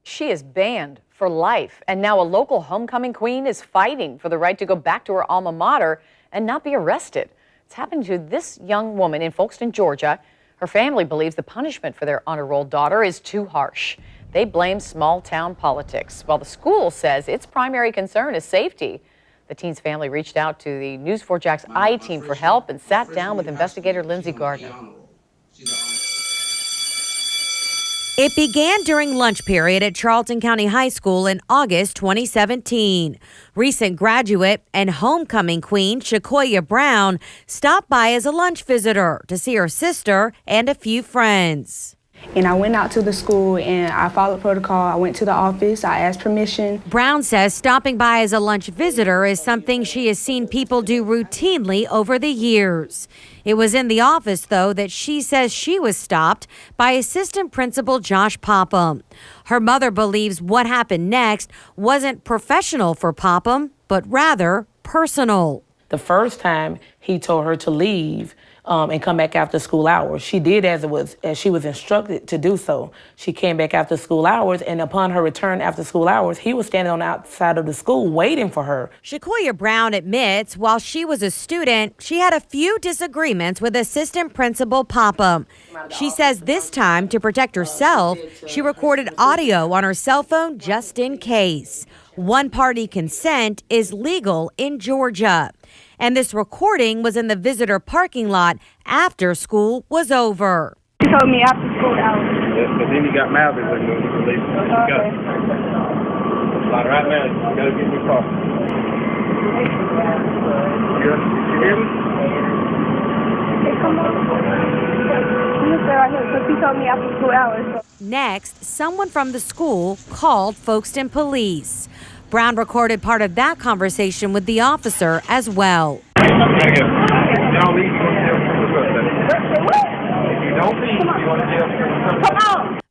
She is banned for life, and now a local homecoming queen is fighting for the right to go back to her alma mater and not be arrested. It's happened to this young woman in Folkston, Georgia. Her family believes the punishment for their honor roll daughter is too harsh. They blame small town politics, while the school says its primary concern is safety. The teen's family reached out to the News4JAX I-team for help and sat down with investigator Lindsay Gardner. It began during lunch period at Charlton County High School in August 2017. Recent graduate and homecoming queen Shakoya Brown stopped by as a lunch visitor to see her sister and a few friends. And I went out to the school and I followed protocol. I went to the office. I asked permission. Brown says stopping by as a lunch visitor is something she has seen people do routinely over the years. It was in the office, though, that she says she was stopped by Assistant Principal Josh Popham. Her mother believes what happened next wasn't professional for Popham, but rather personal. The first time he told her to leave and come back after school hours. She did as she was instructed to do so. She came back after school hours, and upon her return after school hours, he was standing on the outside of the school waiting for her. Shakoya Brown admits while she was a student, she had a few disagreements with Assistant Principal Popham. She says this time, to protect herself, she recorded audio on her cell phone just in case. One-party consent is legal in Georgia. And this recording was in the visitor parking lot after school was over. He told me after school hours. Yes, but then he got mouthy when he released it. Okay. Like right now, you gotta get in your car. You hear me? Hey, come on. He told me after school hours. Next, someone from the school called Folkston Police. Brown recorded part of that conversation with the officer as well.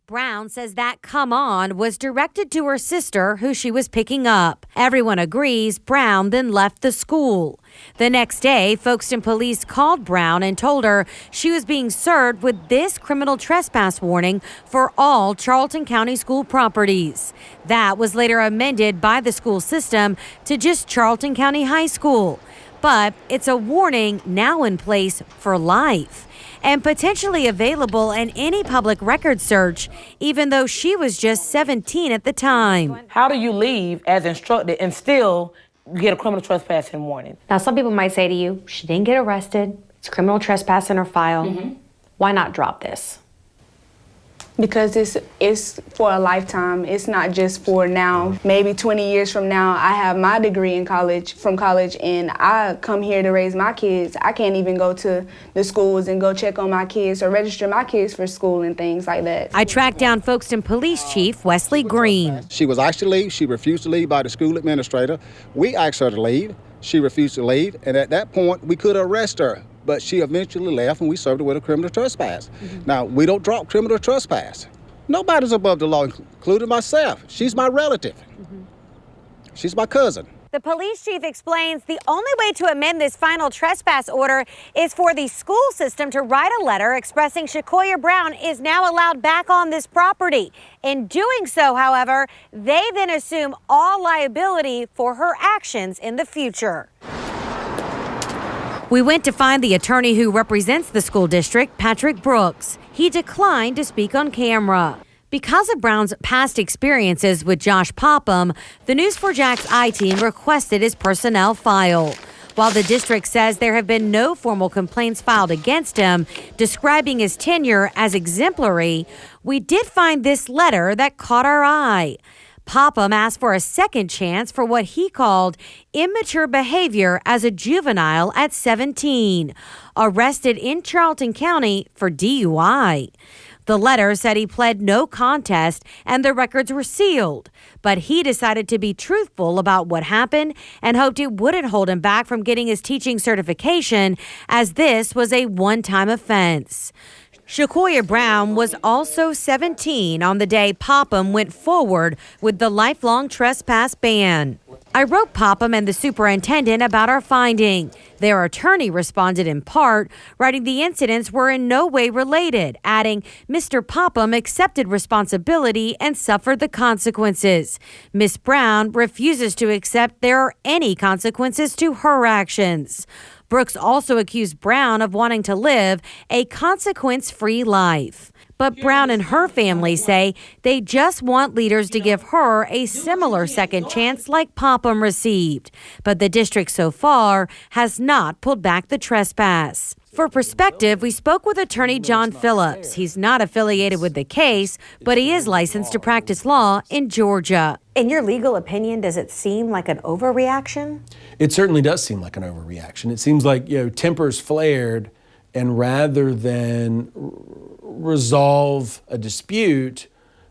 Brown says that "come on" was directed to her sister, who she was picking up. Everyone agrees. Brown then left the school. The next day, Folkston Police called Brown and told her she was being served with this criminal trespass warning for all Charlton County school properties. That was later amended by the school system to just Charlton County High School. But it's a warning now in place for life and potentially available in any public record search, even though she was just 17 at the time. How do you leave as instructed and still get a criminal trespassing warning? Now, some people might say to you, she didn't get arrested. It's criminal trespass in her file. Why not drop this? Because it's for a lifetime. It's not just for now. Maybe 20 years from now, I have my degree from college, and I come here to raise my kids. I can't even go to the schools and go check on my kids or register my kids for school and things like that. I tracked down Folkston Police Chief Wesley Green. She was asked to leave. She refused to leave by the school administrator. We asked her to leave. She refused to leave, and at that point, we could arrest her. But she eventually left, and we served her with a criminal trespass. Now, we don't drop criminal trespass. Nobody's above the law, including myself. She's my relative. She's my cousin. The police chief explains the only way to amend this final trespass order is for the school system to write a letter expressing Shakoya Brown is now allowed back on this property. In doing so, however, they then assume all liability for her actions in the future. We went to find the attorney who represents the school district, Patrick Brooks. He declined to speak on camera. Because of Brown's past experiences with Josh Popham, the News4JAX I-team requested his personnel file. While the district says there have been no formal complaints filed against him, describing his tenure as exemplary, we did find this letter that caught our eye. Popham asked for a second chance for what he called immature behavior as a juvenile at 17, arrested in Charlton County for DUI. The letter said he pled no contest and the records were sealed, but he decided to be truthful about what happened and hoped it wouldn't hold him back from getting his teaching certification, as this was a one-time offense. Shakoya Brown was also 17 on the day Popham went forward with the lifelong trespass ban. I wrote Popham and the superintendent about our finding. Their attorney responded in part, writing the incidents were in no way related, adding, Mr. Popham accepted responsibility and suffered the consequences. Ms. Brown refuses to accept there are any consequences to her actions. Brooks also accused Brown of wanting to live a consequence-free life. But Brown and her family say they just want leaders to give her a similar second chance like Popham received. But the district so far has not pulled back the trespass. For perspective, we spoke with attorney John Phillips. He's not affiliated with the case, but he is licensed to practice law in Georgia. In your legal opinion, does it seem like an overreaction? It certainly does seem like an overreaction. It seems like, tempers flared, and rather than resolve a dispute,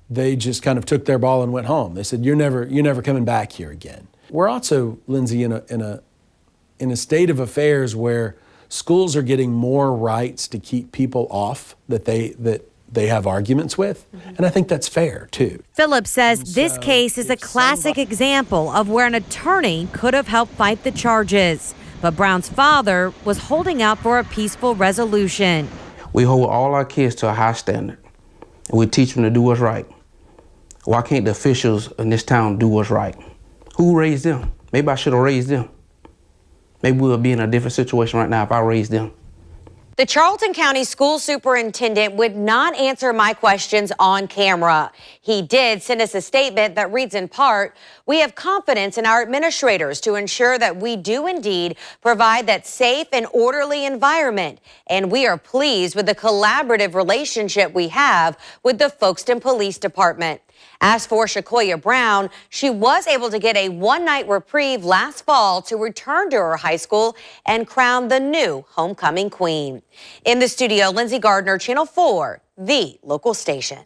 they just kind of took their ball and went home. They said, "You're never coming back here again." We're also, Lindsay, in a state of affairs where schools are getting more rights to keep people off that they have arguments with, and I think that's fair too. Phillips says this case is a classic example of where an attorney could have helped fight the charges. But Brown's father was holding out for a peaceful resolution. We hold all our kids to a high standard, and we teach them to do what's right. Why can't the officials in this town do what's right? Who raised them? Maybe I should have raised them. Maybe we'll be in a different situation right now if I raised them. The Charlton County School Superintendent would not answer my questions on camera. He did send us a statement that reads in part, "We have confidence in our administrators to ensure that we do indeed provide that safe and orderly environment, and we are pleased with the collaborative relationship we have with the Folkestone Police Department." As for Shakoya Brown, she was able to get a one-night reprieve last fall to return to her high school and crown the new homecoming queen. In the studio, Lindsay Gardner, Channel 4, the local station.